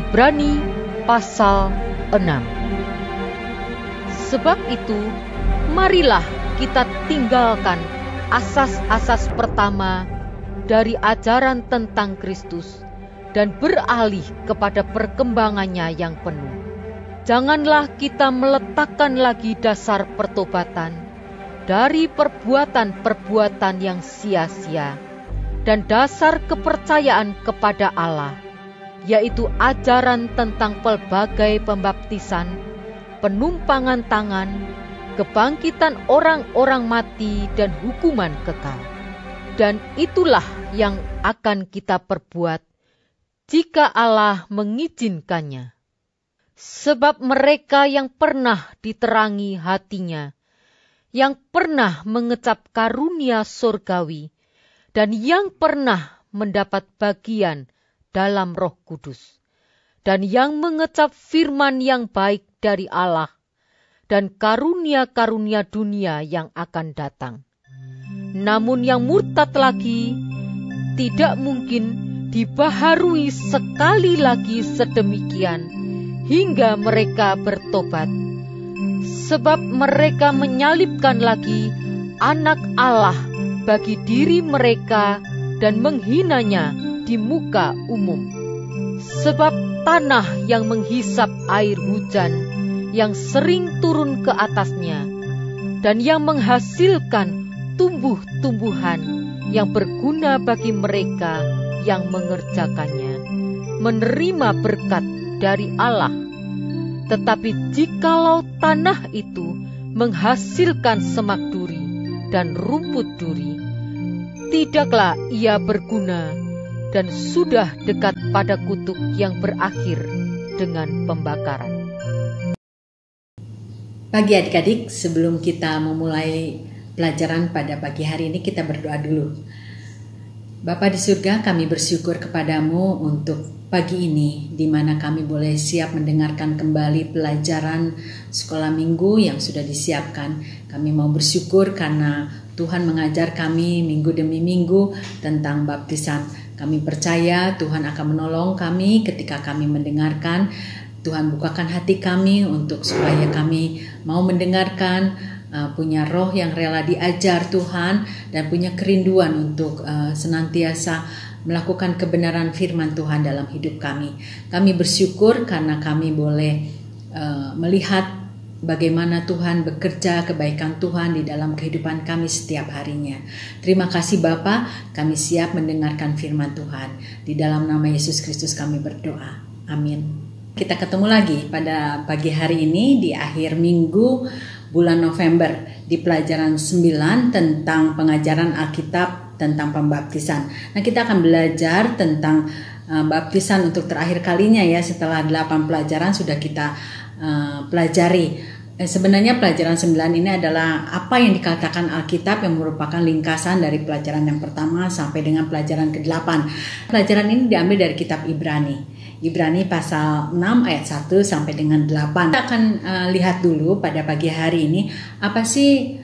Ibrani pasal 6. Sebab itu, marilah kita tinggalkan asas-asas pertama dari ajaran tentang Kristus dan beralih kepada perkembangannya yang penuh. Janganlah kita meletakkan lagi dasar pertobatan dari perbuatan-perbuatan yang sia-sia dan dasar kepercayaan kepada Allah, yaitu ajaran tentang pelbagai pembaptisan, penumpangan tangan, kebangkitan orang-orang mati dan hukuman kekal. Dan itulah yang akan kita perbuat jika Allah mengizinkannya. Sebab mereka yang pernah diterangi hatinya, yang pernah mengecap karunia surgawi, dan yang pernah mendapat bagian dalam Roh Kudus, dan yang mengecap firman yang baik dari Allah, dan karunia-karunia dunia yang akan datang. Namun yang murtad lagi tidak mungkin dibaharui sekali lagi sedemikian hingga mereka bertobat, sebab mereka menyalibkan lagi anak Allah bagi diri mereka dan menghinanya di muka umum. Sebab tanah yang menghisap air hujan yang sering turun ke atasnya dan yang menghasilkan tumbuh-tumbuhan yang berguna bagi mereka yang mengerjakannya, menerima berkat dari Allah. Tetapi jikalau tanah itu menghasilkan semak duri dan rumput duri, tidaklah ia berguna dan sudah dekat pada kutuk yang berakhir dengan pembakaran. Pagi adik-adik, sebelum kita memulai pelajaran pada pagi hari ini, kita berdoa dulu. Bapa di surga, kami bersyukur kepadamu untuk pagi ini, di mana kami boleh siap mendengarkan kembali pelajaran sekolah minggu yang sudah disiapkan. Kami mau bersyukur karena Tuhan mengajar kami minggu demi minggu tentang baptisan. Kami percaya Tuhan akan menolong kami ketika kami mendengarkan. Tuhan bukakan hati kami untuk supaya kami mau mendengarkan, punya roh yang rela diajar Tuhan, dan punya kerinduan untuk senantiasa melakukan kebenaran firman Tuhan dalam hidup kami. Kami bersyukur karena kami boleh melihat bagaimana Tuhan bekerja, kebaikan Tuhan di dalam kehidupan kami setiap harinya. Terima kasih Bapa, kami siap mendengarkan firman Tuhan. Di dalam nama Yesus Kristus kami berdoa. Amin. Kita ketemu lagi pada pagi hari ini di akhir minggu bulan November di pelajaran 9 tentang pengajaran Alkitab tentang pembaptisan. Nah, kita akan belajar tentang baptisan untuk terakhir kalinya ya, setelah 8 pelajaran sudah kita pelajari. Sebenarnya pelajaran 9 ini adalah apa yang dikatakan Alkitab yang merupakan ringkasan dari pelajaran yang pertama sampai dengan pelajaran ke-8. Pelajaran ini diambil dari kitab Ibrani. Ibrani pasal 6 ayat 1 sampai dengan 8. Kita akan lihat dulu pada pagi hari ini apa sih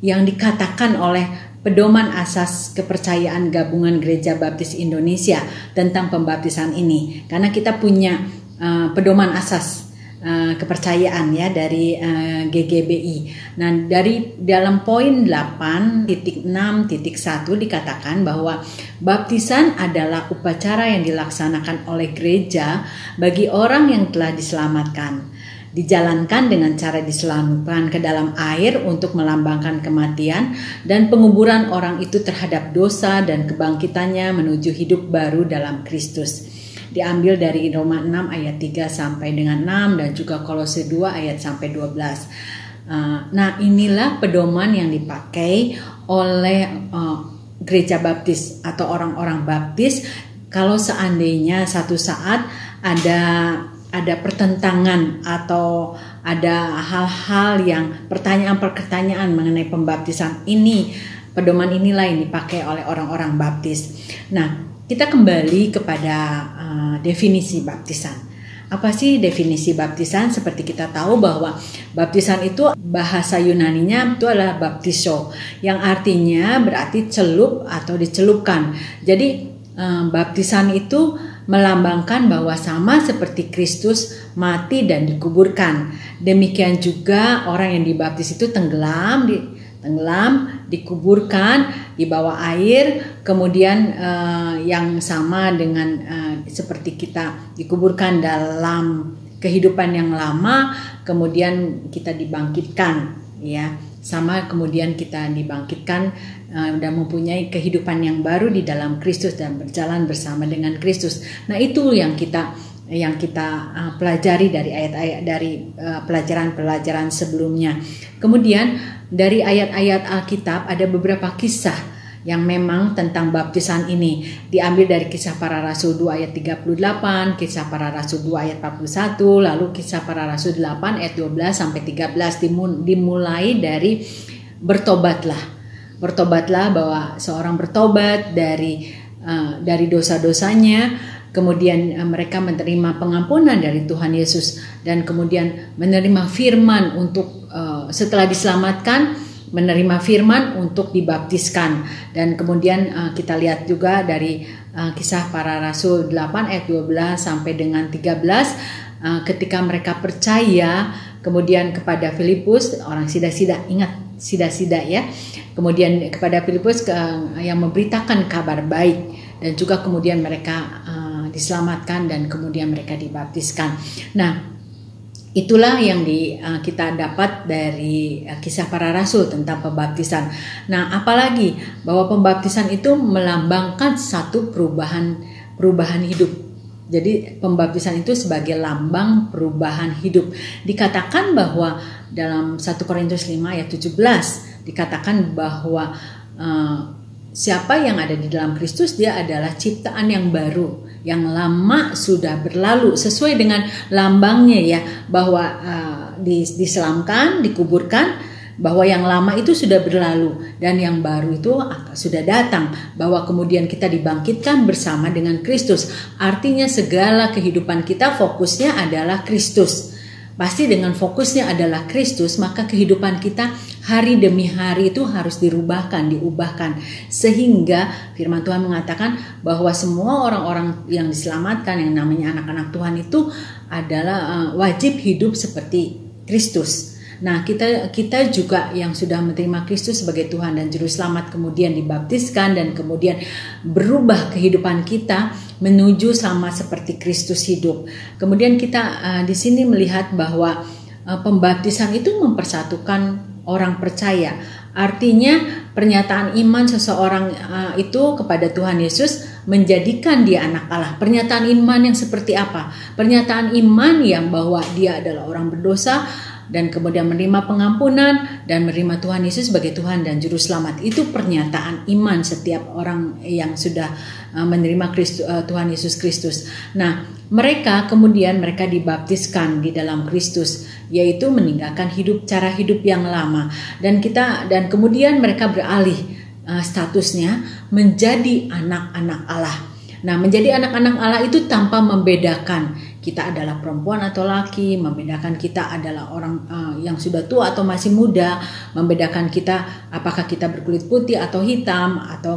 yang dikatakan oleh pedoman asas kepercayaan Gabungan Gereja Baptis Indonesia tentang pembaptisan ini. Karena kita punya pedoman asas kepercayaan ya dari GGBI. Nah, dari dalam poin 8.6.1 dikatakan bahwa baptisan adalah upacara yang dilaksanakan oleh gereja bagi orang yang telah diselamatkan. Dijalankan dengan cara diselundupkan ke dalam air untuk melambangkan kematian dan penguburan orang itu terhadap dosa dan kebangkitannya menuju hidup baru dalam Kristus. Diambil dari Roma 6 ayat 3 sampai dengan 6 dan juga Kolose 2 ayat sampai 12. Nah, inilah pedoman yang dipakai oleh gereja baptis atau orang-orang baptis kalau seandainya satu saat ada pertentangan atau ada hal-hal yang pertanyaan-pertanyaan mengenai pembaptisan ini, pedoman inilah yang dipakai oleh orang-orang baptis. Nah, kita kembali kepada definisi baptisan. Apa sih definisi baptisan? Seperti kita tahu bahwa baptisan itu bahasa Yunaninya itu adalah baptiso, yang artinya berarti celup atau dicelupkan. Jadi baptisan itu melambangkan bahwa sama seperti Kristus mati dan dikuburkan. Demikian juga orang yang dibaptis itu tenggelam, dikuburkan di bawah air, kemudian yang sama dengan seperti kita dikuburkan dalam kehidupan yang lama, kemudian kita dibangkitkan, ya, sama kemudian kita dibangkitkan dan mempunyai kehidupan yang baru di dalam Kristus dan berjalan bersama dengan Kristus. Nah, itu yang kita pelajari dari ayat-ayat dari pelajaran-pelajaran sebelumnya. Kemudian dari ayat-ayat Alkitab ada beberapa kisah yang memang tentang baptisan ini. Diambil dari Kisah Para Rasul 2 ayat 38, Kisah Para Rasul 2 ayat 41, lalu Kisah Para Rasul 8 ayat 12 sampai 13 dimulai dari bertobatlah. Bertobatlah, bahwa seorang bertobat dari dosa-dosanya, kemudian mereka menerima pengampunan dari Tuhan Yesus, dan kemudian menerima firman untuk setelah diselamatkan, menerima firman untuk dibaptiskan. Dan kemudian kita lihat juga dari Kisah Para Rasul 8 ayat 12 sampai dengan 13, ketika mereka percaya kemudian kepada Filipus, orang Sida-Sida, ingat Sida-Sida ya, kemudian kepada Filipus yang memberitakan kabar baik, dan juga kemudian mereka diselamatkan dan kemudian mereka dibaptiskan. Nah, itulah yang kita dapat dari Kisah Para Rasul tentang pembaptisan. Nah, apalagi bahwa pembaptisan itu melambangkan satu perubahan hidup. Jadi pembaptisan itu sebagai lambang perubahan hidup. Dikatakan bahwa dalam 1 Korintus 5 ayat 17 dikatakan bahwa siapa yang ada di dalam Kristus, dia adalah ciptaan yang baru, yang lama sudah berlalu, sesuai dengan lambangnya ya, bahwa diselamkan, dikuburkan, bahwa yang lama itu sudah berlalu dan yang baru itu sudah datang, bahwa kemudian kita dibangkitkan bersama dengan Kristus. Artinya segala kehidupan kita fokusnya adalah Kristus. Pasti dengan fokusnya adalah Kristus, maka kehidupan kita hari demi hari itu harus diubahkan, sehingga firman Tuhan mengatakan bahwa semua orang-orang yang diselamatkan, yang namanya anak-anak Tuhan itu adalah wajib hidup seperti Kristus. Nah, kita juga yang sudah menerima Kristus sebagai Tuhan dan Juru Selamat, kemudian dibaptiskan dan kemudian berubah kehidupan kita menuju sama seperti Kristus hidup. Kemudian kita di sini melihat bahwa pembaptisan itu mempersatukan orang percaya. Artinya pernyataan iman seseorang itu kepada Tuhan Yesus menjadikan dia anak Allah. Pernyataan iman yang seperti apa? Pernyataan iman yang bahwa dia adalah orang berdosa dan kemudian menerima pengampunan dan menerima Tuhan Yesus sebagai Tuhan dan Juru Selamat. Itu pernyataan iman setiap orang yang sudah menerima Tuhan Yesus Kristus. Nah, mereka dibaptiskan di dalam Kristus, yaitu meninggalkan cara hidup yang lama, dan kemudian mereka beralih statusnya menjadi anak-anak Allah. Nah, menjadi anak-anak Allah itu tanpa membedakan kita adalah perempuan atau laki, membedakan kita adalah orang yang sudah tua atau masih muda, membedakan kita apakah kita berkulit putih atau hitam, atau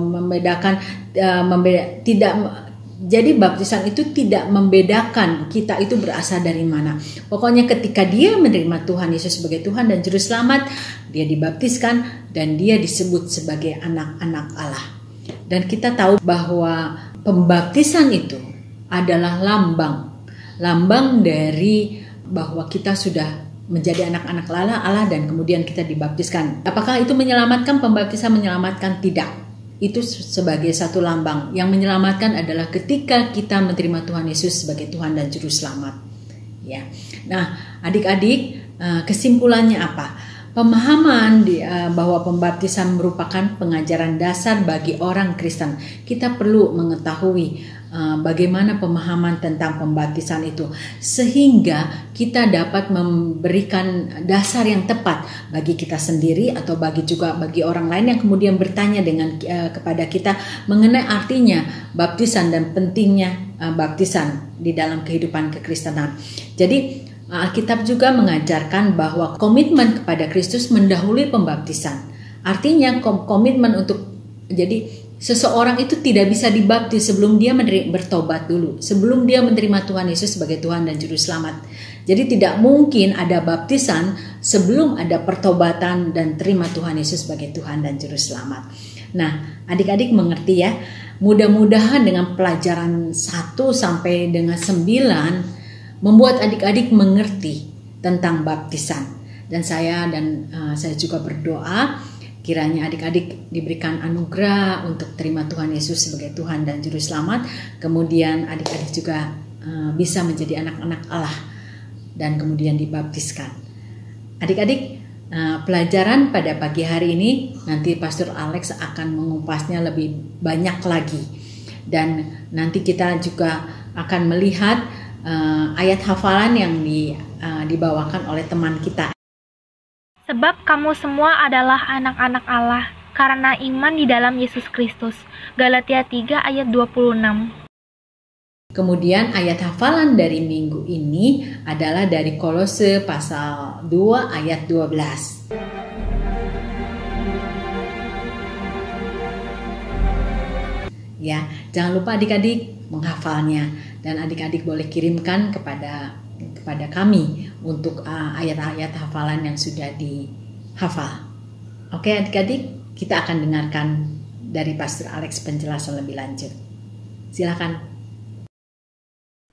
jadi baptisan itu tidak membedakan kita itu berasal dari mana. Pokoknya ketika dia menerima Tuhan Yesus sebagai Tuhan dan Juru Selamat, dia dibaptiskan dan dia disebut sebagai anak-anak Allah. Dan kita tahu bahwa pembaptisan itu adalah lambang dari bahwa kita sudah menjadi anak-anak Allah dan kemudian kita dibaptiskan. Apakah itu menyelamatkan? Pembaptisan menyelamatkan? Tidak. Itu sebagai satu lambang. Yang menyelamatkan adalah ketika kita menerima Tuhan Yesus sebagai Tuhan dan Juru Selamat. Ya. Nah, adik-adik, kesimpulannya apa? Pemahaman bahwa pembaptisan merupakan pengajaran dasar bagi orang Kristen. Kita perlu mengetahui bagaimana pemahaman tentang pembaptisan itu, sehingga kita dapat memberikan dasar yang tepat bagi kita sendiri atau bagi orang lain yang kemudian bertanya kepada kita mengenai artinya baptisan dan pentingnya baptisan di dalam kehidupan kekristenan. Jadi Alkitab juga mengajarkan bahwa komitmen kepada Kristus mendahului pembaptisan. Artinya komitmen untuk jadi seseorang itu tidak bisa dibaptis sebelum dia bertobat dulu, sebelum dia menerima Tuhan Yesus sebagai Tuhan dan Juru Selamat. Jadi tidak mungkin ada baptisan sebelum ada pertobatan dan terima Tuhan Yesus sebagai Tuhan dan Juru Selamat. Nah, adik-adik mengerti ya. Mudah-mudahan dengan pelajaran 1 sampai dengan 9 membuat adik-adik mengerti tentang baptisan. Dan saya juga berdoa kiranya adik-adik diberikan anugerah untuk terima Tuhan Yesus sebagai Tuhan dan Juru Selamat. Kemudian adik-adik juga bisa menjadi anak-anak Allah dan kemudian dibaptiskan. Adik-adik, pelajaran pada pagi hari ini nanti Pastor Alex akan mengupasnya lebih banyak lagi. Dan nanti kita juga akan melihat ayat hafalan yang dibawakan oleh teman kita. Sebab kamu semua adalah anak-anak Allah, karena iman di dalam Yesus Kristus. Galatia 3 ayat 26. Kemudian ayat hafalan dari minggu ini adalah dari Kolose pasal 2 ayat 12. Ya, jangan lupa adik-adik menghafalnya, dan adik-adik boleh kirimkan kepada kami untuk ayat-ayat hafalan yang sudah dihafal. Oke adik-adik, kita akan dengarkan dari Pastor Alex penjelasan lebih lanjut. Silakan.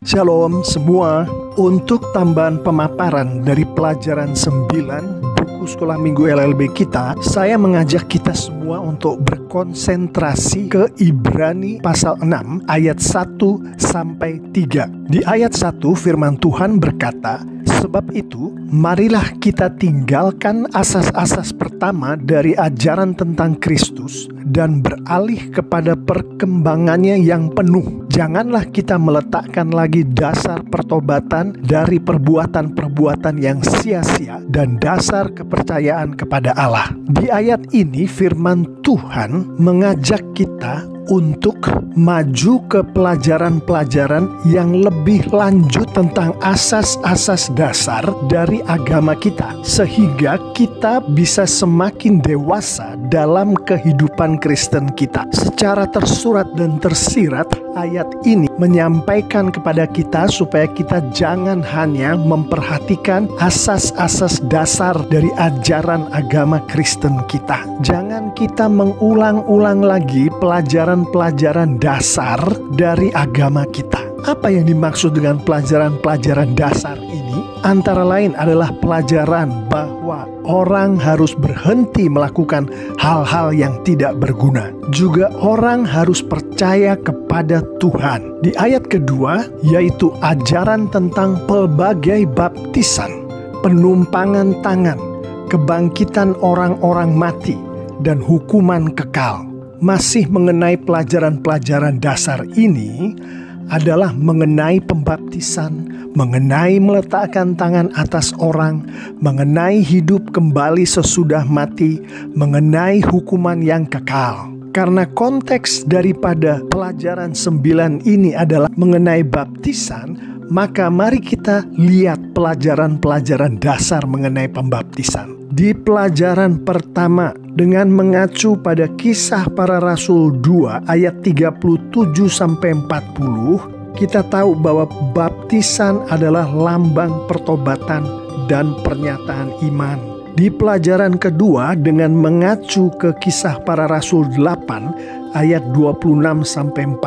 Shalom semua. Untuk tambahan pemaparan dari pelajaran 9 buku sekolah minggu LLB kita, saya mengajak kita semua untuk berkonsentrasi ke Ibrani pasal 6 ayat 1 sampai 3. Di ayat 1 firman Tuhan berkata, sebab itu marilah kita tinggalkan asas-asas pertama dari ajaran tentang Kristus dan beralih kepada perkembangannya yang penuh. Janganlah kita meletakkan lagi dasar pertobatan dari perbuatan-perbuatan yang sia-sia dan dasar kepercayaan kepada Allah. Di ayat ini firman Tuhan mengajak kita untuk maju ke pelajaran-pelajaran yang lebih lanjut tentang asas-asas dasar dari agama kita, sehingga kita bisa semakin dewasa dalam kehidupan Kristen kita. Secara tersurat dan tersirat, ayat ini menyampaikan kepada kita supaya kita jangan hanya memperhatikan asas-asas dasar dari ajaran agama Kristen kita. Jangan kita mengulang-ulang lagi pelajaran-pelajaran dasar dari agama kita. Apa yang dimaksud dengan pelajaran-pelajaran dasar ini? Antara lain adalah pelajaran bahwa orang harus berhenti melakukan hal-hal yang tidak berguna. Juga orang harus percaya kepada Tuhan. Di ayat kedua, yaitu ajaran tentang pelbagai baptisan, penumpangan tangan, kebangkitan orang-orang mati, dan hukuman kekal. Masih mengenai pelajaran-pelajaran dasar ini adalah mengenai pembaptisan, mengenai meletakkan tangan atas orang, mengenai hidup kembali sesudah mati, mengenai hukuman yang kekal. Karena konteks daripada pelajaran 9 ini adalah mengenai baptisan, maka mari kita lihat pelajaran-pelajaran dasar mengenai pembaptisan. Di pelajaran pertama, dengan mengacu pada Kisah Para Rasul 2 ayat 37-40, kita tahu bahwa baptisan adalah lambang pertobatan dan pernyataan iman. Di pelajaran kedua, dengan mengacu ke Kisah Para Rasul 8 ayat 26-40,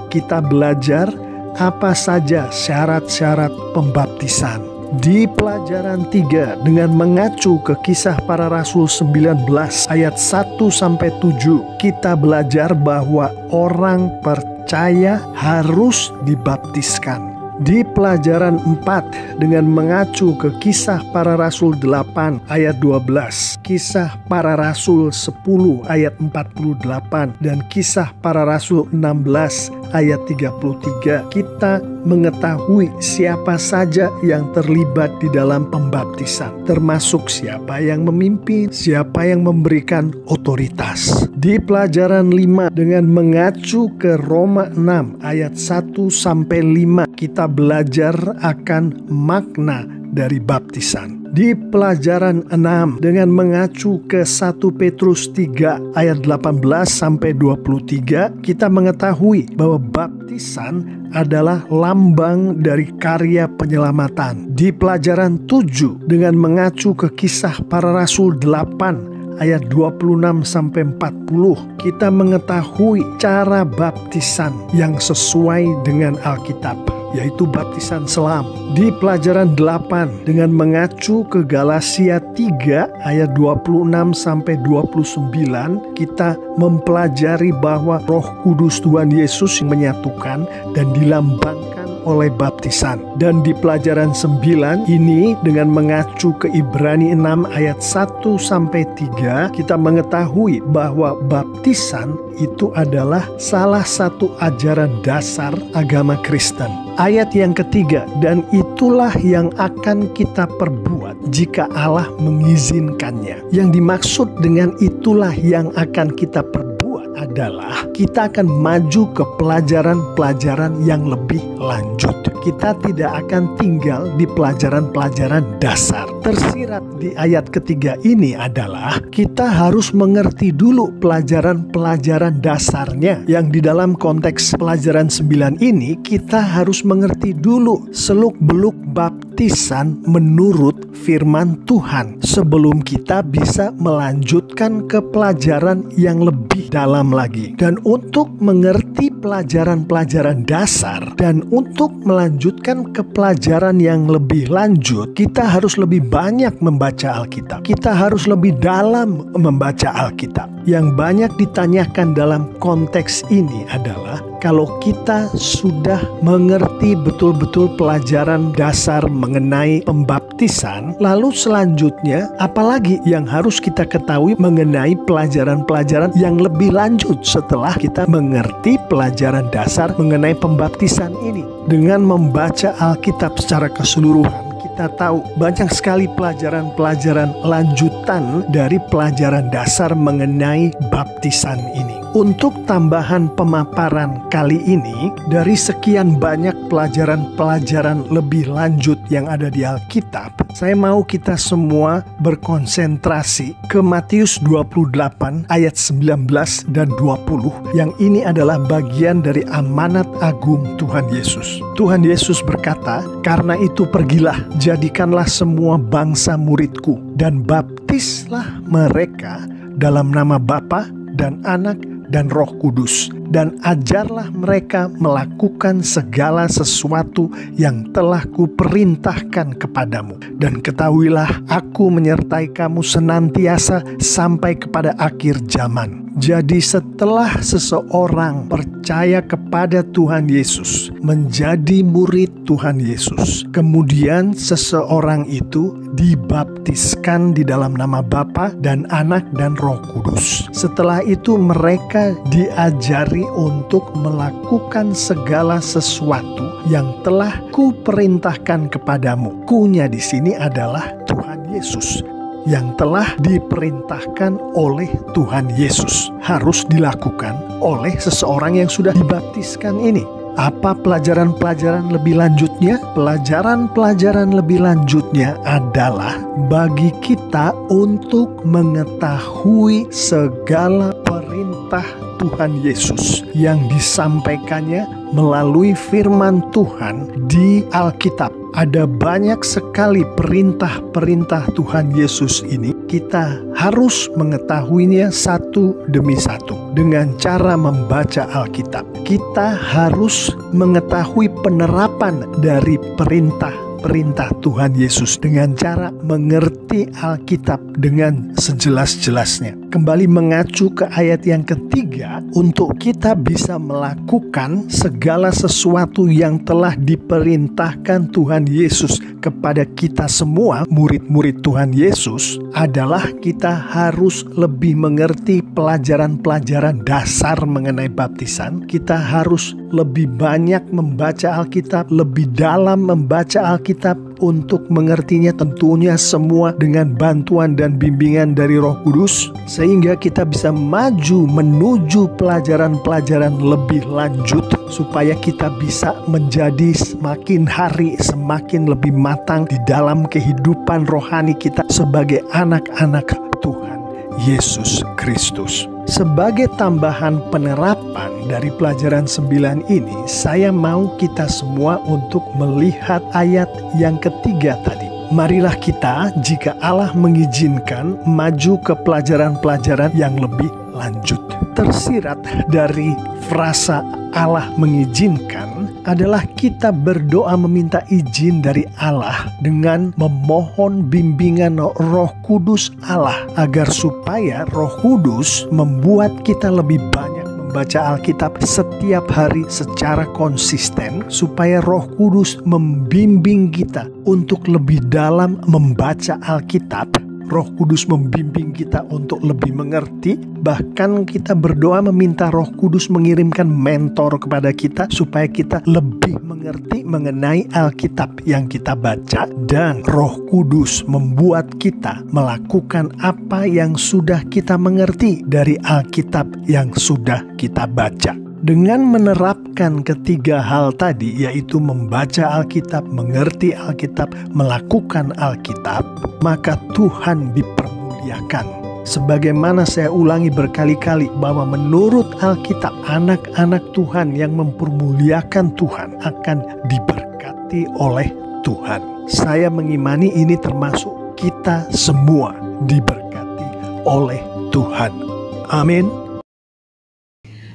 kita belajar apa saja syarat-syarat pembaptisan. Di pelajaran 3, dengan mengacu ke Kisah Para Rasul 19 ayat 1-7, kita belajar bahwa orang percaya harus dibaptiskan. Di pelajaran 4, dengan mengacu ke Kisah Para Rasul 8 ayat 12, Kisah Para Rasul 10 ayat 48, dan Kisah Para Rasul 16 ayat 33, kita mengetahui siapa saja yang terlibat di dalam pembaptisan, termasuk siapa yang memimpin, siapa yang memberikan otoritas. Di pelajaran 5, dengan mengacu ke Roma 6 ayat 1-5, kita belajar akan makna dari baptisan. Di pelajaran 6 dengan mengacu ke 1 Petrus 3 ayat 18 sampai 23, kita mengetahui bahwa baptisan adalah lambang dari karya penyelamatan. Di pelajaran 7 dengan mengacu ke Kisah Para Rasul 8 ayat 26 sampai 40, kita mengetahui cara baptisan yang sesuai dengan Alkitab, yaitu baptisan selam. Di pelajaran 8 dengan mengacu ke Galatia 3 ayat 26 sampai 29, kita mempelajari bahwa Roh Kudus Tuhan Yesus menyatukan dan dilambangkan oleh baptisan. Dan di pelajaran 9 ini dengan mengacu ke Ibrani 6 ayat 1 sampai 3, kita mengetahui bahwa baptisan itu adalah salah satu ajaran dasar agama Kristen. Ayat yang ketiga, dan itulah yang akan kita perbuat jika Allah mengizinkannya. Yang dimaksud dengan itulah yang akan kita perbuat adalah kita akan maju ke pelajaran-pelajaran yang lebih lanjut. Kita tidak akan tinggal di pelajaran-pelajaran dasar. Tersirat di ayat ketiga ini adalah kita harus mengerti dulu pelajaran-pelajaran dasarnya. Yang di dalam konteks pelajaran 9 ini, kita harus mengerti dulu seluk-beluk baptisan menurut firman Tuhan sebelum kita bisa melanjutkan ke pelajaran yang lebih dalam lagi. Dan untuk mengerti pelajaran-pelajaran dasar dan untuk melanjutkan ke pelajaran yang lebih lanjut, kita harus lebih banyak membaca Alkitab. Kita harus lebih dalam membaca Alkitab. Yang banyak ditanyakan dalam konteks ini adalah kalau kita sudah mengerti betul-betul pelajaran dasar mengenai pembaptisan, lalu selanjutnya apalagi yang harus kita ketahui mengenai pelajaran-pelajaran yang lebih lanjut setelah kita mengerti pelajaran dasar mengenai pembaptisan ini. Dengan membaca Alkitab secara keseluruhan, kita tahu banyak sekali pelajaran-pelajaran lanjutan dari pelajaran dasar mengenai baptisan ini. Untuk tambahan pemaparan kali ini, dari sekian banyak pelajaran-pelajaran lebih lanjut yang ada di Alkitab, saya mau kita semua berkonsentrasi ke Matius 28 ayat 19 dan 20, yang ini adalah bagian dari amanat agung Tuhan Yesus. Tuhan Yesus berkata, "Karena itu pergilah, jadikanlah semua bangsa muridku, dan baptislah mereka dalam nama Bapa dan Anak dan Roh Kudus, dan ajarlah mereka melakukan segala sesuatu yang telah kuperintahkan kepadamu. Dan ketahuilah, aku menyertai kamu senantiasa sampai kepada akhir zaman." Jadi setelah seseorang percaya kepada Tuhan Yesus, menjadi murid Tuhan Yesus, kemudian seseorang itu dibaptiskan di dalam nama Bapa dan Anak dan Roh Kudus. Setelah itu mereka diajari untuk melakukan segala sesuatu yang telah kuperintahkan kepadamu. Kunya di sini adalah Tuhan Yesus. Yang telah diperintahkan oleh Tuhan Yesus harus dilakukan oleh seseorang yang sudah dibaptiskan ini. Apa pelajaran-pelajaran lebih lanjutnya? Pelajaran-pelajaran lebih lanjutnya adalah bagi kita untuk mengetahui segala perintah Tuhan Yesus yang disampaikannya melalui firman Tuhan di Alkitab. Ada banyak sekali perintah-perintah Tuhan Yesus ini. Kita harus mengetahuinya satu demi satu dengan cara membaca Alkitab. Kita harus mengetahui penerapan dari perintah Tuhan Yesus dengan cara mengerti Alkitab dengan sejelas-jelasnya. Kembali mengacu ke ayat yang ketiga, untuk kita bisa melakukan segala sesuatu yang telah diperintahkan Tuhan Yesus kepada kita semua, murid-murid Tuhan Yesus, adalah kita harus lebih mengerti pelajaran-pelajaran dasar mengenai baptisan. Kita harus lebih banyak membaca Alkitab, lebih dalam membaca Alkitab untuk mengertinya, tentunya semua dengan bantuan dan bimbingan dari Roh Kudus, sehingga kita bisa maju menuju pelajaran-pelajaran lebih lanjut supaya kita bisa menjadi semakin hari semakin lebih matang di dalam kehidupan rohani kita sebagai anak-anak Tuhan Yesus Kristus. Sebagai tambahan penerapan dari pelajaran 9 ini, saya mau kita semua untuk melihat ayat yang ketiga tadi. Marilah kita, jika Allah mengizinkan, maju ke pelajaran-pelajaran yang lebih lanjut. Tersirat dari frasa Allah mengizinkan adalah kita berdoa meminta izin dari Allah dengan memohon bimbingan Roh Kudus Allah agar supaya Roh Kudus membuat kita lebih banyak membaca Alkitab setiap hari secara konsisten, supaya Roh Kudus membimbing kita untuk lebih dalam membaca Alkitab. Roh Kudus membimbing kita untuk lebih mengerti. Bahkan kita berdoa meminta Roh Kudus mengirimkan mentor kepada kita supaya kita lebih mengerti mengenai Alkitab yang kita baca. Dan Roh Kudus membuat kita melakukan apa yang sudah kita mengerti dari Alkitab yang sudah kita baca. Dengan menerapkan ketiga hal tadi, yaitu membaca Alkitab, mengerti Alkitab, melakukan Alkitab, maka Tuhan dipermuliakan. Sebagaimana saya ulangi berkali-kali bahwa menurut Alkitab, anak-anak Tuhan yang mempermuliakan Tuhan akan diberkati oleh Tuhan. Saya mengimani ini termasuk kita semua diberkati oleh Tuhan. Amin.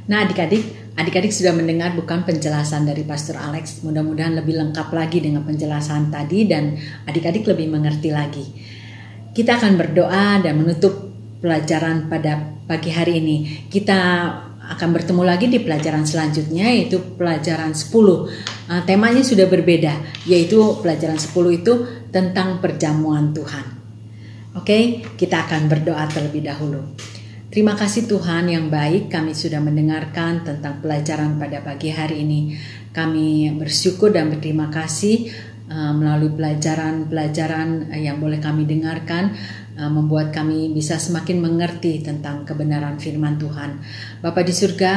Nah adik-adik sudah mendengar bukan penjelasan dari Pastor Alex. Mudah-mudahan lebih lengkap lagi dengan penjelasan tadi dan adik-adik lebih mengerti lagi. Kita akan berdoa dan menutup pelajaran pada pagi hari ini. Kita akan bertemu lagi di pelajaran selanjutnya, yaitu pelajaran 10. Temanya sudah berbeda, yaitu pelajaran 10 itu tentang perjamuan Tuhan. Oke, kita akan berdoa terlebih dahulu. Terima kasih Tuhan yang baik, kami sudah mendengarkan tentang pelajaran pada pagi hari ini. Kami bersyukur dan berterima kasih melalui pelajaran-pelajaran yang boleh kami dengarkan, membuat kami bisa semakin mengerti tentang kebenaran firman Tuhan. Bapa di surga,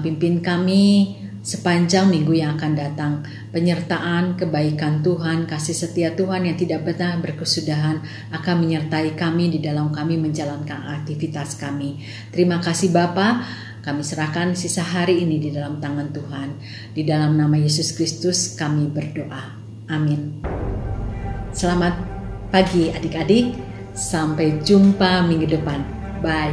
pimpin kami sepanjang minggu yang akan datang. Penyertaan, kebaikan Tuhan, kasih setia Tuhan yang tidak pernah berkesudahan akan menyertai kami di dalam kami menjalankan aktivitas kami. Terima kasih Bapa, kami serahkan sisa hari ini di dalam tangan Tuhan. Di dalam nama Yesus Kristus kami berdoa. Amin. Selamat pagi adik-adik, sampai jumpa minggu depan. Bye.